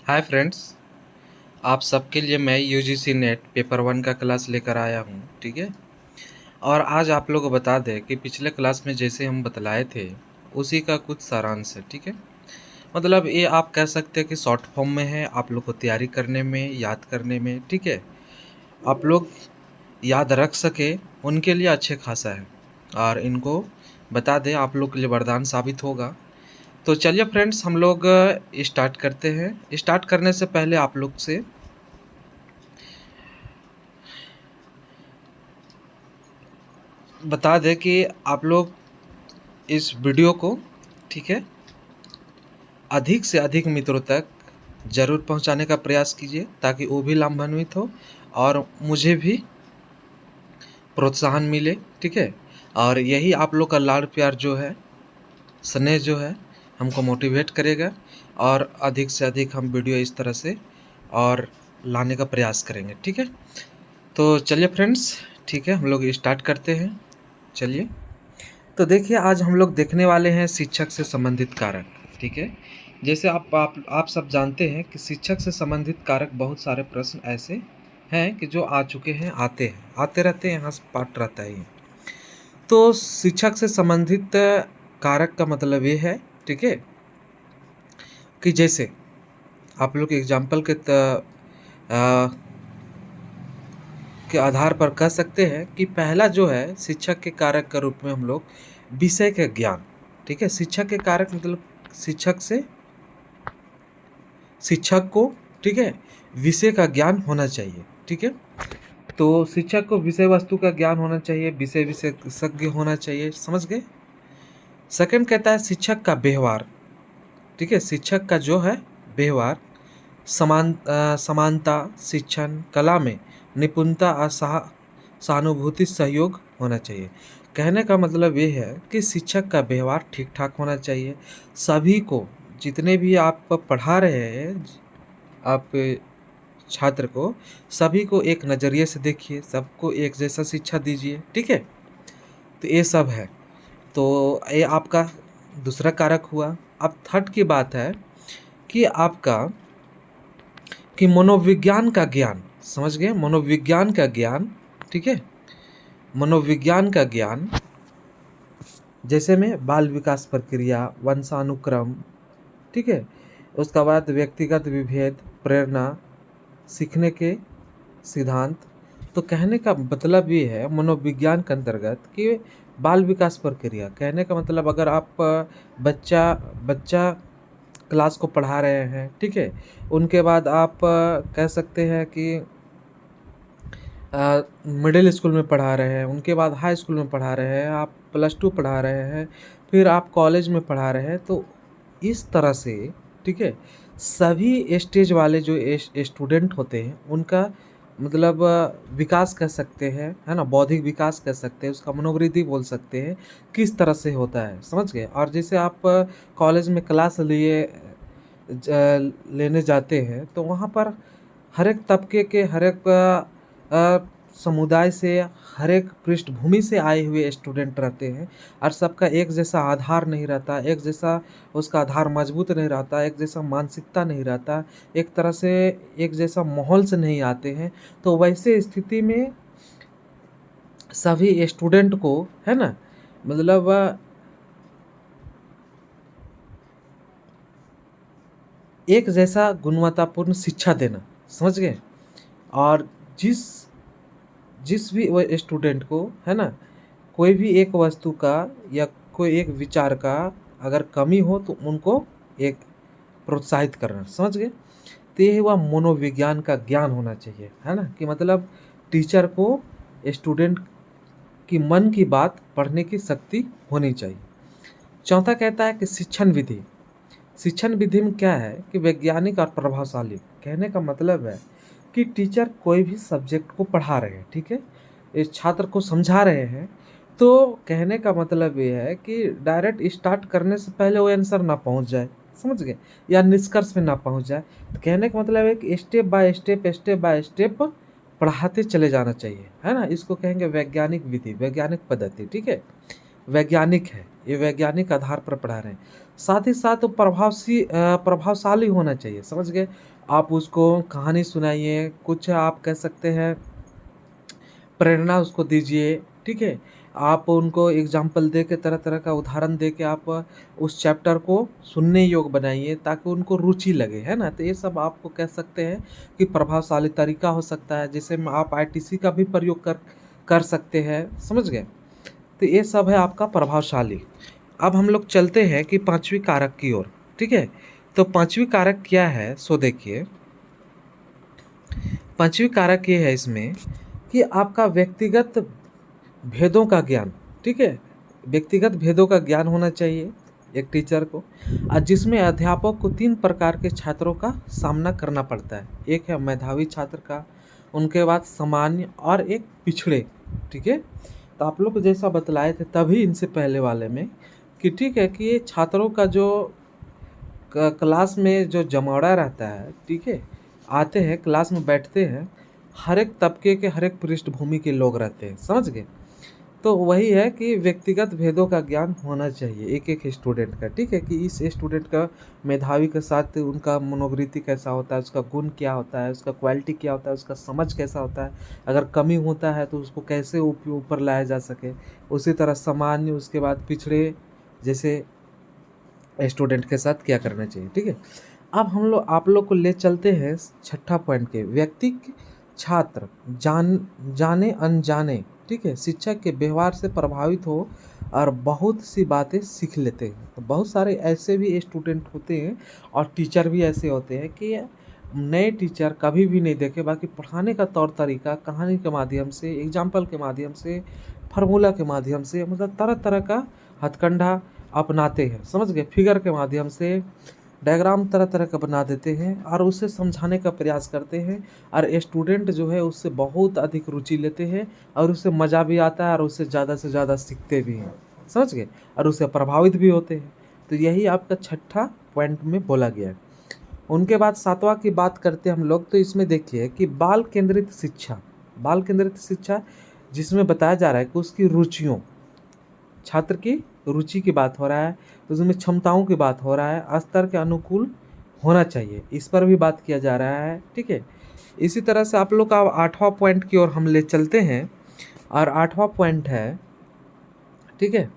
Hi friends. आप सबके लिए मैं यूजीसी नेट पेपर वन का क्लास लेकर आया हूँ, ठीक है। और आज आप लोगों को बता दें कि पिछले क्लास में जैसे हम बतलाए थे उसी का कुछ सारांश है, ठीक है। मतलब ये आप कह सकते हैं कि शॉर्ट फॉर्म में है, आप लोग को तैयारी करने में, याद करने में, ठीक है। आप लोग याद रख सके उनके लिए अच्छे खासा है। और इनको बता दें आप लोग के लिए वरदान साबित होगा। तो चलिए फ्रेंड्स, हम लोग स्टार्ट करते हैं। स्टार्ट करने से पहले आप लोग से बता दें कि आप लोग इस वीडियो को, ठीक है, अधिक से अधिक मित्रों तक ज़रूर पहुंचाने का प्रयास कीजिए ताकि वो भी लाभान्वित हो और मुझे भी प्रोत्साहन मिले, ठीक है। और यही आप लोग का लाड़ प्यार जो है, स्नेह जो है, हमको मोटिवेट करेगा और अधिक से अधिक हम वीडियो इस तरह से और लाने का प्रयास करेंगे, ठीक है। तो चलिए फ्रेंड्स, ठीक है, हम लोग स्टार्ट करते हैं। चलिए, तो देखिए आज हम लोग देखने वाले हैं शिक्षक से संबंधित कारक, ठीक है। जैसे आप सब जानते हैं कि शिक्षक से संबंधित कारक बहुत सारे प्रश्न ऐसे हैं कि जो आ चुके हैं, आते रहते हैं, यहाँ से पाठ रहता है ये। तो शिक्षक से संबंधित कारक का मतलब ये है, ठीक है, कि जैसे आप लोग एग्जाम्पल के आधार पर कह सकते हैं कि पहला जो है शिक्षक के कारक के रूप में हम लोग विषय के ज्ञान, ठीक है। शिक्षक के कारक मतलब शिक्षक को, ठीक है, विषय का ज्ञान होना चाहिए, ठीक है। तो शिक्षक को विषय वस्तु का ज्ञान होना चाहिए, विषय विशेषज्ञ होना चाहिए, समझ गए। सेकंड कहता है शिक्षक का व्यवहार, ठीक है। शिक्षक का जो है व्यवहार, समानता, शिक्षण कला में निपुणता और सहानुभूति सहयोग होना चाहिए। कहने का मतलब ये है कि शिक्षक का व्यवहार ठीक ठाक होना चाहिए। सभी को, जितने भी आप पढ़ा रहे हैं, आप छात्र को, सभी को एक नज़रिए से देखिए, सबको एक जैसा शिक्षा दीजिए, ठीक है। तो ये सब है। तो ये आपका दूसरा कारक हुआ। अब थर्ड की बात है कि आपका कि मनोविज्ञान का ज्ञान, समझ गए, मनोविज्ञान का ज्ञान, ठीक है। मनोविज्ञान का ज्ञान जैसे में बाल विकास प्रक्रिया, वंशानुक्रम, ठीक है। उसका बाद व्यक्तिगत विभेद, प्रेरणा, सीखने के सिद्धांत। तो कहने का मतलब ये है मनोविज्ञान के अंतर्गत कि बाल विकास प्रक्रिया, कहने का मतलब अगर आप बच्चा बच्चा क्लास को पढ़ा रहे हैं, ठीक है, उनके बाद आप कह सकते हैं कि मिडिल स्कूल में पढ़ा रहे हैं, उनके बाद हाई स्कूल में पढ़ा रहे हैं, आप +2 पढ़ा रहे हैं, फिर आप कॉलेज में पढ़ा रहे हैं। तो इस तरह से, ठीक है, सभी स्टेज वाले जो स्टूडेंट होते हैं उनका मतलब विकास कह सकते हैं, है ना, बौद्धिक विकास कह सकते हैं, उसका मनोवृद्धि बोल सकते हैं, किस तरह से होता है, समझ गए। और जैसे आप कॉलेज में क्लास लेने जाते हैं तो वहाँ पर हर एक तबके के, हर एक समुदाय से, हर एक पृष्ठभूमि से आए हुए स्टूडेंट रहते हैं। और सबका एक जैसा आधार नहीं रहता, एक जैसा उसका आधार मजबूत नहीं रहता, एक जैसा मानसिकता नहीं रहता, एक तरह से एक जैसा माहौल से नहीं आते हैं। तो वैसे स्थिति में सभी स्टूडेंट को, है ना, मतलब एक जैसा गुणवत्तापूर्ण शिक्षा देना, समझ गए। और जिस जिस भी वो स्टूडेंट को, है ना, कोई भी एक वस्तु का या कोई एक विचार का अगर कमी हो तो उनको एक प्रोत्साहित करना, समझ गए। तो ये हुआ मनोविज्ञान का ज्ञान होना चाहिए, है ना, कि मतलब टीचर को स्टूडेंट की मन की बात पढ़ने की शक्ति होनी चाहिए। चौथा कहता है कि शिक्षण विधि। शिक्षण विधि में क्या है कि वैज्ञानिक और प्रभावशाली, कहने का मतलब है कि टीचर कोई भी सब्जेक्ट को पढ़ा रहे हैं, ठीक है, इस छात्र को समझा रहे हैं, तो कहने का मतलब ये है कि डायरेक्ट स्टार्ट करने से पहले वो आंसर ना पहुंच जाए, समझ गए, या निष्कर्ष पे ना पहुंच जाए। तो कहने का मतलब है कि स्टेप बाय स्टेप पढ़ाते चले जाना चाहिए, है ना। इसको कहेंगे वैज्ञानिक विधि, वैज्ञानिक पद्धति, ठीक है, वैज्ञानिक है, ये वैज्ञानिक आधार पर पढ़ा रहे हैं। साथ ही साथ वो प्रभावशाली होना चाहिए, समझ गए। आप उसको कहानी सुनाइए, कुछ आप कह सकते हैं प्रेरणा उसको दीजिए, ठीक है। आप उनको एग्जाम्पल दे के, तरह तरह का उदाहरण दे के आप उस चैप्टर को सुनने योग्य बनाइए ताकि उनको रुचि लगे, है ना। तो ये सब आपको कह सकते हैं कि प्रभावशाली तरीका हो सकता है, जिसे में आप आईटीसी का भी प्रयोग कर कर सकते हैं, समझ गए। तो ये सब है आपका प्रभावशाली। अब हम लोग चलते हैं कि पांचवी कारक की ओर, ठीक है। तो पांचवी कारक क्या है, सो देखिए पांचवी कारक ये है इसमें कि आपका व्यक्तिगत भेदों का ज्ञान, ठीक है। व्यक्तिगत भेदों का ज्ञान होना चाहिए एक टीचर को, और जिसमें अध्यापक को 3 प्रकार के छात्रों का सामना करना पड़ता है। एक है मेधावी छात्र का, उनके बाद सामान्य, और एक पिछड़े, ठीक है। तो आप लोग को जैसा बतलाए थे तभी इनसे पहले वाले में कि ठीक है कि ये छात्रों का जो क्लास में जो जमावड़ा रहता है, ठीक है, आते हैं क्लास में बैठते हैं, हर एक तबके के हर एक पृष्ठभूमि के लोग रहते हैं, समझ गए। तो वही है कि व्यक्तिगत भेदों का ज्ञान होना चाहिए एक एक स्टूडेंट का, ठीक है, कि इस स्टूडेंट का मेधावी के साथ उनका मनोवृत्ति कैसा होता है, उसका गुण क्या होता है, उसका क्वालिटी क्या होता है, उसका समझ कैसा होता है, अगर कमी होता है तो उसको कैसे ऊपर लाया जा सके। उसी तरह सामान्य, उसके बाद पिछड़े जैसे स्टूडेंट के साथ क्या करना चाहिए, ठीक है। अब हम लोग आप लोग को ले चलते हैं छठा पॉइंट के, व्यक्ति छात्र जाने अनजाने, ठीक है, शिक्षक के व्यवहार से प्रभावित हो और बहुत सी बातें सीख लेते हैं। तो बहुत सारे ऐसे भी स्टूडेंट होते हैं और टीचर भी ऐसे होते हैं कि नए टीचर कभी भी नहीं देखे, बाकी पढ़ाने का तौर तरीका कहानी के माध्यम से, एग्जाम्पल के माध्यम से, फार्मूला के माध्यम से, मतलब तरह तरह का हथकंडा अपनाते हैं, समझ गए। फिगर के माध्यम से डायग्राम तरह तरह का बना देते हैं और उसे समझाने का प्रयास करते हैं, और स्टूडेंट जो है उससे बहुत अधिक रुचि लेते हैं और उससे मज़ा भी आता है और उससे ज़्यादा सीखते भी हैं, समझ गए, और उससे प्रभावित भी होते हैं। तो यही आपका छठा पॉइंट में बोला गया है। उनके बाद सातवां की बात करते हैं हम लोग, तो इसमें देखिए कि बाल केंद्रित शिक्षा जिसमें बताया जा रहा है कि उसकी रुचियों, छात्र की रुचि की बात हो रहा है, तो उसमें क्षमताओं की बात हो रहा है, स्तर के अनुकूल होना चाहिए, इस पर भी बात किया जा रहा है, ठीक है। इसी तरह से आप लोग का आठवां पॉइंट की ओर हम ले चलते हैं, और आठवां पॉइंट है, ठीक है,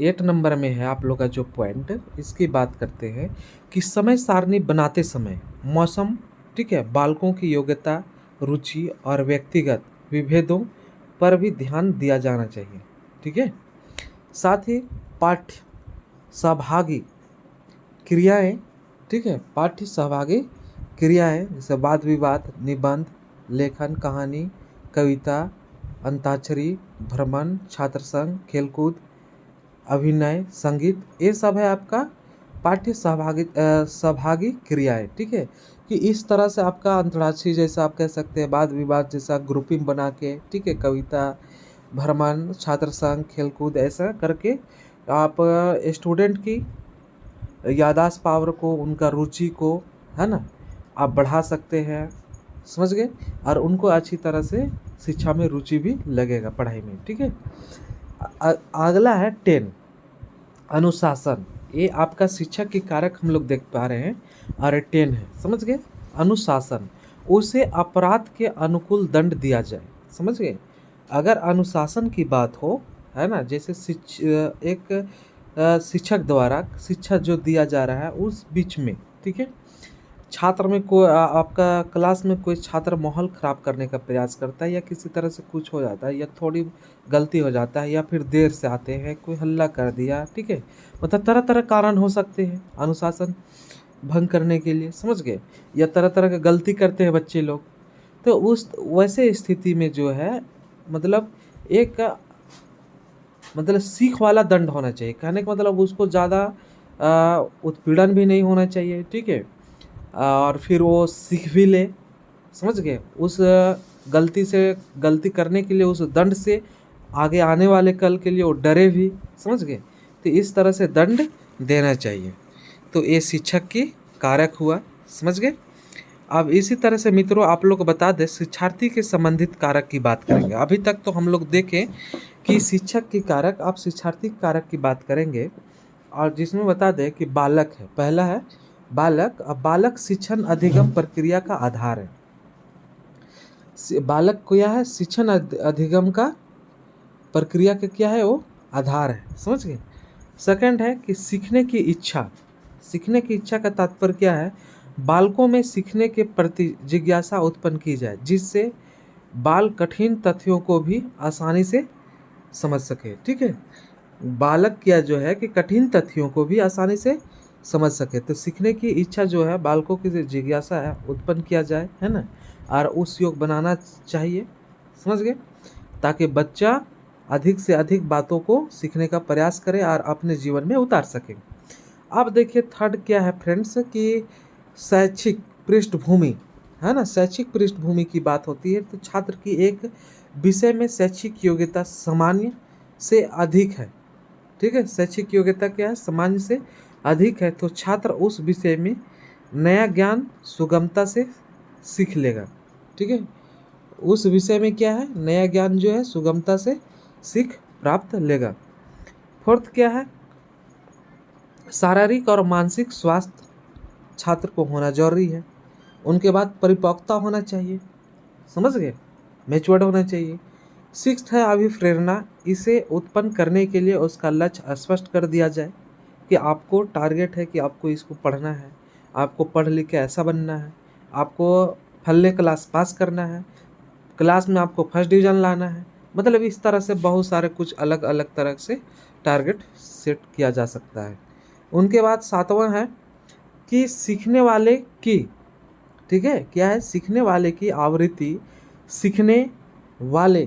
8 नंबर में है आप लोग का जो पॉइंट, इसकी बात करते हैं कि समय सारणी बनाते समय मौसम, ठीक है, बालकों की योग्यता, रुचि और व्यक्तिगत विभेदों पर भी ध्यान दिया जाना चाहिए, ठीक है। साथ ही पाठ्य सहभागी क्रियाएं, ठीक है, पाठ्य सहभागी क्रियाएं जैसे वाद विवाद, निबंध, लेखन, कहानी, कविता, अंताक्षरी, भ्रमण, छात्र संघ, खेलकूद, अभिनय, संगीत, ये सब है आपका पाठ्य सहभागी क्रियाएं, ठीक है। कि इस तरह से आपका अंतर्राष्ट्रीय जैसा आप कह सकते हैं, वाद विवाद जैसा ग्रुपिंग बना के, ठीक है, कविता, भ्रमण, छात्र संघ, खेलकूद, ऐसा करके आप स्टूडेंट की याददाश्त पावर को, उनका रुचि को, है ना, आप बढ़ा सकते हैं, समझ गए, और उनको अच्छी तरह से शिक्षा में रुचि भी लगेगा पढ़ाई में, ठीक है। अगला है 10 अनुशासन। ये आपका शिक्षक के कारक हम लोग देख पा रहे हैं, और 10 है, समझ गए। अनुशासन, उसे अपराध के अनुकूल दंड दिया जाए, समझ गए। अगर अनुशासन की बात हो, है ना, जैसे एक शिक्षक द्वारा शिक्षा जो दिया जा रहा है उस बीच में, ठीक है, छात्र में कोई आपका क्लास में कोई छात्र माहौल ख़राब करने का प्रयास करता है, या किसी तरह से कुछ हो जाता है, या थोड़ी गलती हो जाता है, या फिर देर से आते हैं, कोई हल्ला कर दिया, ठीक है, मतलब तरह तरह कारण हो सकते हैं अनुशासन भंग करने के लिए, समझ गए, या तरह तरह का गलती करते हैं बच्चे लोग। तो उस वैसे स्थिति में जो है, मतलब एक मतलब सीख वाला दंड होना चाहिए, कहने का मतलब उसको ज़्यादा उत्पीड़न भी नहीं होना चाहिए, ठीक है, और फिर वो सीख भी ले, समझ गए, उस गलती से, गलती करने के लिए, उस दंड से आगे आने वाले कल के लिए वो डरे भी, समझ गए। तो इस तरह से दंड देना चाहिए। तो ये शिक्षक की कारक हुआ, समझ गए। अब इसी तरह से मित्रों आप लोग को बता दें, शिक्षार्थी के संबंधित कारक की बात करेंगे। अभी तक तो हम लोग देखें कि शिक्षक की कारक, आप शिक्षार्थी कारक की बात करेंगे, और जिसमें बता दें कि बालक है, पहला है बालक शिक्षण अधिगम प्रक्रिया का आधार है। बालक को क्या है, शिक्षण अधिगम का प्रक्रिया का क्या है, वो आधार है। समझ गए। सेकंड है कि सीखने की इच्छा। सीखने की इच्छा का तात्पर्य क्या है, बालकों में सीखने के प्रति जिज्ञासा उत्पन्न की जाए, जिससे बाल कठिन तथ्यों को भी आसानी से समझ सके। ठीक है, बालक क्या जो है कि कठिन तथ्यों को भी आसानी से समझ सके। तो सीखने की इच्छा जो है, बालकों की जो जिज्ञासा है उत्पन्न किया जाए, है ना, और उस योग बनाना चाहिए। समझ गए, ताकि बच्चा अधिक से अधिक बातों को सीखने का प्रयास करे और अपने जीवन में उतार सके। अब देखिए थर्ड क्या है फ्रेंड्स, कि शैक्षिक पृष्ठभूमि, है ना। शैक्षिक पृष्ठभूमि की बात होती है तो छात्र की एक विषय में शैक्षिक योग्यता सामान्य से अधिक है। ठीक है, शैक्षिक योग्यता क्या है, सामान्य से अधिक है, तो छात्र उस विषय में नया ज्ञान सुगमता से सीख लेगा। ठीक है, उस विषय में क्या है, नया ज्ञान जो है सुगमता से सीख प्राप्त लेगा। फोर्थ क्या है, शारीरिक और मानसिक स्वास्थ्य छात्र को होना जरूरी है। उनके बाद परिपक्वता होना चाहिए। समझ गए, मैच्योर्ड होना चाहिए। सिक्स्थ है अभिप्रेरणा। इसे उत्पन्न करने के लिए उसका लक्ष्य स्पष्ट कर दिया जाए कि आपको टारगेट है कि आपको इसको पढ़ना है, आपको पढ़ लिख के ऐसा बनना है, आपको फलने क्लास पास करना है, क्लास में आपको फर्स्ट डिवीज़न लाना है। मतलब इस तरह से बहुत सारे कुछ अलग अलग तरह से टारगेट सेट किया जा सकता है। उनके बाद सातवां है कि सीखने वाले की, ठीक है, क्या है, सीखने वाले की आवृत्ति, सीखने वाले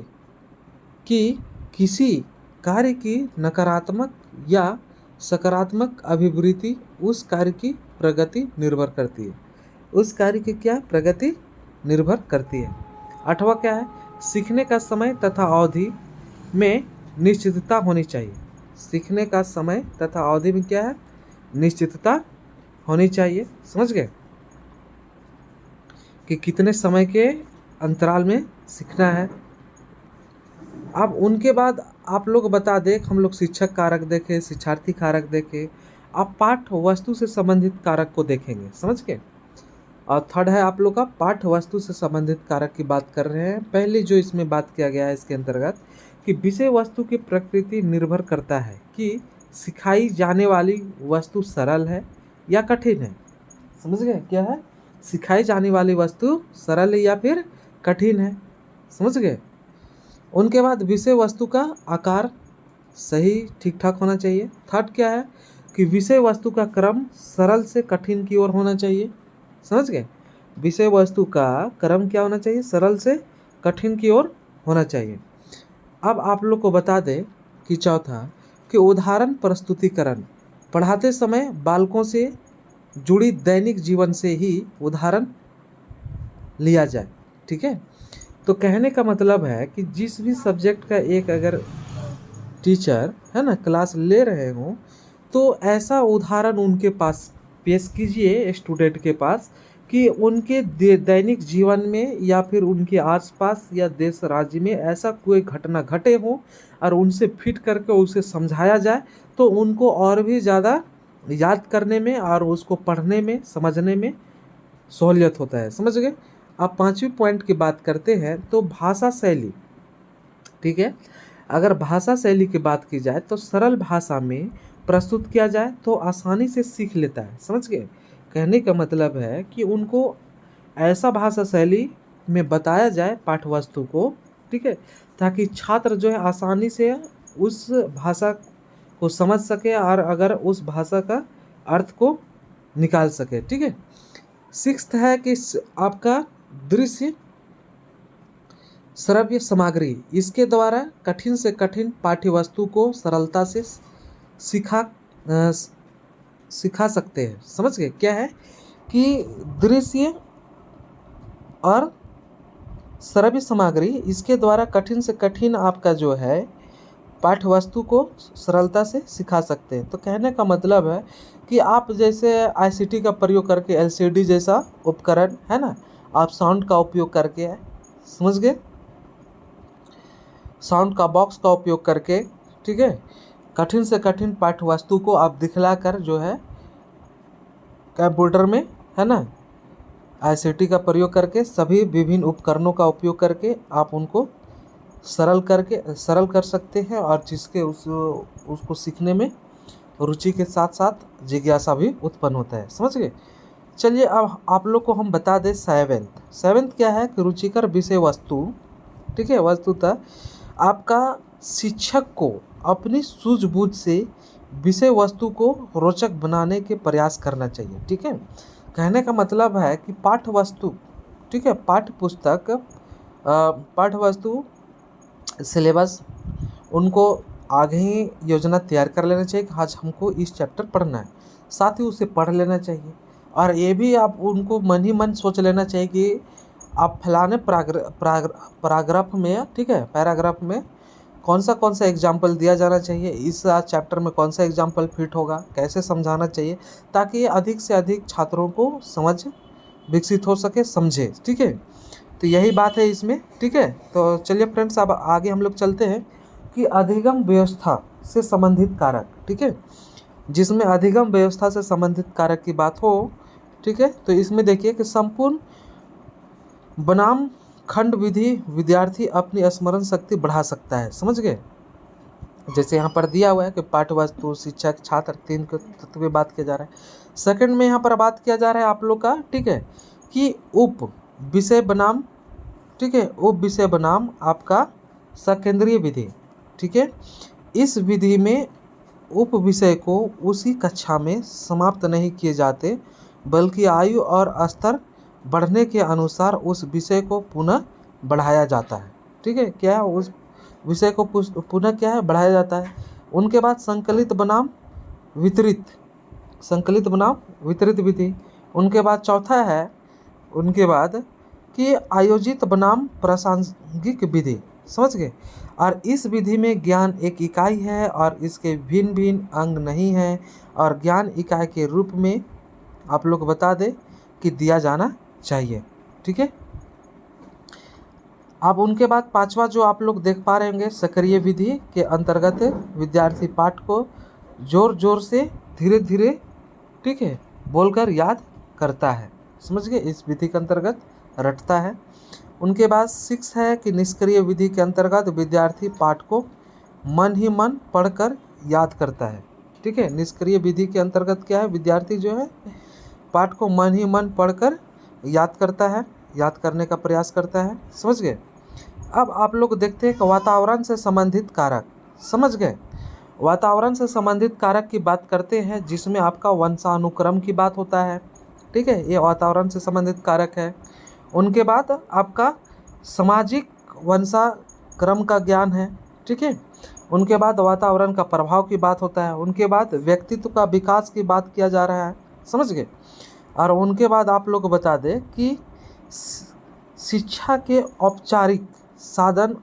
की किसी कार्य की नकारात्मक या सकारात्मक अभिवृत्ति उस कार्य की प्रगति निर्भर करती है। उस कार्य की क्या प्रगति निर्भर करती है। आठवां क्या है, सीखने का समय तथा अवधि में निश्चितता होनी चाहिए। सीखने का समय तथा अवधि में क्या है, निश्चितता होनी चाहिए। समझ गए, कि कितने समय के अंतराल में सीखना है। अब उनके बाद आप लोग बता दें, हम लोग शिक्षक कारक देखें, शिक्षार्थी कारक देखें, आप पाठ वस्तु से संबंधित कारक को देखेंगे। समझ गए। और थर्ड है आप लोग का पाठ वस्तु से संबंधित कारक की बात कर रहे हैं। पहले जो इसमें बात किया गया है इसके अंतर्गत कि विषय वस्तु की प्रकृति निर्भर करता है कि सिखाई जाने वाली वस्तु सरल है या कठिन है। समझ गए, क्या है, सिखाई जाने वाली वस्तु सरल है या फिर कठिन है। समझ गए। उनके बाद विषय वस्तु का आकार सही ठीक ठाक होना चाहिए। थर्ड क्या है कि विषय वस्तु का क्रम सरल से कठिन की ओर होना चाहिए। समझ गए, विषय वस्तु का क्रम क्या होना चाहिए, सरल से कठिन की ओर होना चाहिए। अब आप लोग को बता दें कि चौथा कि उदाहरण प्रस्तुतिकरण, पढ़ाते समय बालकों से जुड़ी दैनिक जीवन से ही उदाहरण लिया जाए। ठीक है, तो कहने का मतलब है कि जिस भी सब्जेक्ट का एक अगर टीचर है ना क्लास ले रहे हो तो ऐसा उदाहरण उनके पास पेश कीजिए स्टूडेंट के पास कि उनके दैनिक जीवन में या फिर उनके आसपास या देश राज्य में ऐसा कोई घटना घटे हो और उनसे फिट करके उसे समझाया जाए तो उनको और भी ज़्यादा याद करने में और उसको पढ़ने में समझने में सहूलियत होता है। समझ गए। अब पांचवी पॉइंट की बात करते हैं तो भाषा शैली। ठीक है, अगर भाषा शैली की बात की जाए तो सरल भाषा में प्रस्तुत किया जाए तो आसानी से सीख लेता है। समझ गए, कहने का मतलब है कि उनको ऐसा भाषा शैली में बताया जाए पाठ वस्तु को, ठीक है, ताकि छात्र जो है आसानी से उस भाषा को समझ सके और अगर उस भाषा का अर्थ को निकाल सके। ठीक है। सिक्स्थ है कि आपका दृश्य श्रव्य सामग्री, इसके द्वारा कठिन से कठिन पाठ्य वस्तु को सरलता से सिखा सकते हैं। समझ गए, क्या है कि दृश्य और श्रव्य सामग्री, इसके द्वारा कठिन से कठिन आपका जो है पाठ्य वस्तु को सरलता से सिखा सकते हैं। तो कहने का मतलब है कि आप जैसे आईसीटी का प्रयोग करके एलसीडी जैसा उपकरण है ना, आप साउंड का उपयोग करके, समझ गए, साउंड का बॉक्स का उपयोग करके, ठीक है, कठिन से कठिन पाठ्य वस्तु को आप दिखलाकर जो है कंप्यूटर में, है ना, ICT का प्रयोग करके सभी विभिन्न उपकरणों का उपयोग करके आप उनको सरल कर सकते हैं, और जिसके उसको सीखने में रुचि के साथ साथ जिज्ञासा भी उत्पन्न होता है। समझ गए। चलिए अब आप लोग को हम बता दें सेवेंथ क्या है कि रुचिकर विषय वस्तु, ठीक है, वस्तुतः आपका शिक्षक को अपनी सूझबूझ से विषय वस्तु को रोचक बनाने के प्रयास करना चाहिए। ठीक है, कहने का मतलब है कि पाठ्य वस्तु, ठीक है, पाठ्य पुस्तक, पाठ्य वस्तु, सिलेबस, उनको आगे ही योजना तैयार कर लेना चाहिए कि आज हमको इस चैप्टर पढ़ना है, साथ ही उसे पढ़ लेना चाहिए। और ये भी आप उनको मन ही मन सोच लेना चाहिए कि आप फलाने पैराग्राफ में, ठीक है, पैराग्राफ में कौन सा एग्जाम्पल दिया जाना चाहिए, इस चैप्टर में कौन सा एग्जाम्पल फिट होगा, कैसे समझाना चाहिए, ताकि अधिक से अधिक छात्रों को समझ विकसित हो सके, समझे। ठीक है, तो यही बात है इसमें। ठीक है, तो चलिए फ्रेंड्स अब आगे हम लोग चलते हैं कि अधिगम व्यवस्था से संबंधित कारक, ठीक है, जिसमें अधिगम व्यवस्था से संबंधित कारक की बात हो, ठीक है, तो इसमें देखिए कि संपूर्ण बनाम खंड विधि विद्यार्थी अपनी स्मरण शक्ति बढ़ा सकता है। समझ गए। जैसे यहाँ पर दिया हुआ है कि पाठ्य वस्तु, शिक्षक, छात्र, तीन के तत्व में बात किया जा रहा है। सेकंड में यहाँ पर बात किया जा रहा है आप लोग का, ठीक है, कि उप विषय बनाम, ठीक है, उप विषय बनाम आपका सकेंद्रीय विधि। ठीक है, इस विधि में उप विषय को उसी कक्षा में समाप्त नहीं किए जाते, बल्कि आयु और स्तर बढ़ने के अनुसार उस विषय को पुनः बढ़ाया जाता है। ठीक है, क्या है, उस विषय को पुनः क्या है, बढ़ाया जाता है। उनके बाद संकलित बनाम वितरित विधि। उनके बाद चौथा है, उनके बाद कि आयोजित बनाम प्रासंगिक विधि। समझ गए। और इस विधि में ज्ञान एक इकाई है और इसके भिन्न भिन्न अंग नहीं है, और ज्ञान इकाई के रूप में आप लोग बता दें कि दिया जाना चाहिए। ठीक है, अब उनके बाद पांचवा जो आप लोग देख पा रहे होंगे, सक्रिय विधि के अंतर्गत विद्यार्थी पाठ को जोर जोर से धीरे धीरे, ठीक है, बोलकर याद करता है। समझ गए, इस विधि के अंतर्गत रटता है। उनके बाद 6 है कि निष्क्रिय विधि के अंतर्गत विद्यार्थी पाठ को मन ही मन पढ़कर याद करता है। ठीक है, निष्क्रिय विधि के अंतर्गत क्या है, विद्यार्थी जो है पाठ को मन ही मन पढ़कर याद करता है, याद करने का प्रयास करता है। समझ गए। अब आप लोग देखते हैं कि वातावरण से संबंधित कारक। समझ गए, वातावरण से संबंधित कारक की बात करते हैं, जिसमें आपका वंशानुक्रम की बात होता है। ठीक है, ये वातावरण से संबंधित कारक है। उनके बाद आपका सामाजिक वंशाक्रम का ज्ञान है। ठीक है, उनके बाद वातावरण का प्रभाव की बात होता है। उनके बाद व्यक्तित्व का विकास की बात किया जा रहा है। समझ गए। और उनके बाद आप लोग बता दें कि शिक्षा के औपचारिक साधन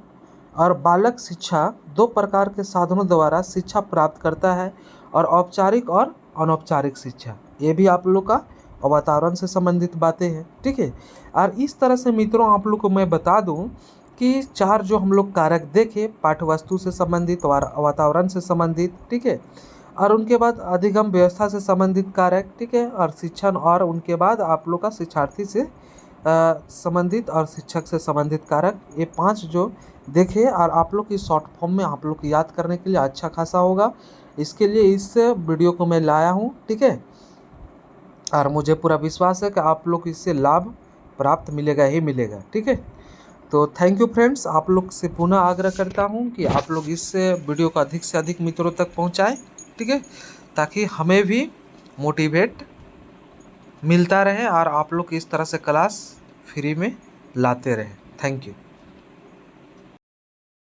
और बालक शिक्षा, 2 प्रकार के साधनों द्वारा शिक्षा प्राप्त करता है, और औपचारिक और अनौपचारिक शिक्षा। ये भी आप लोग का वातावरण से संबंधित बातें हैं। ठीक है, और इस तरह से मित्रों आप लोग को मैं बता दूं कि 4 जो हम लोग कारक देखे, पाठ्यवस्तु से संबंधित, वातावरण से संबंधित, ठीक है, और उनके बाद अधिगम व्यवस्था से संबंधित कारक, ठीक है, और शिक्षण, और उनके बाद आप लोग का शिक्षार्थी से संबंधित और शिक्षक से संबंधित कारक, ये 5 जो देखे, और आप लोग की शॉर्ट फॉर्म में आप लोग को याद करने के लिए अच्छा खासा होगा। इसके लिए इस वीडियो को मैं लाया हूँ। ठीक है, और मुझे पूरा विश्वास है कि आप लोग इससे लाभ प्राप्त मिलेगा ही मिलेगा। ठीक है, तो थैंक यू फ्रेंड्स। आप लोग से पुनः आग्रह करता हूँ कि आप लोग इस वीडियो को अधिक से अधिक मित्रों तक पहुँचाएँ। ठीक है, ताकि हमें भी मोटिवेट मिलता रहे और आप लोग इस तरह से क्लास फ्री में लाते रहें। Thank you.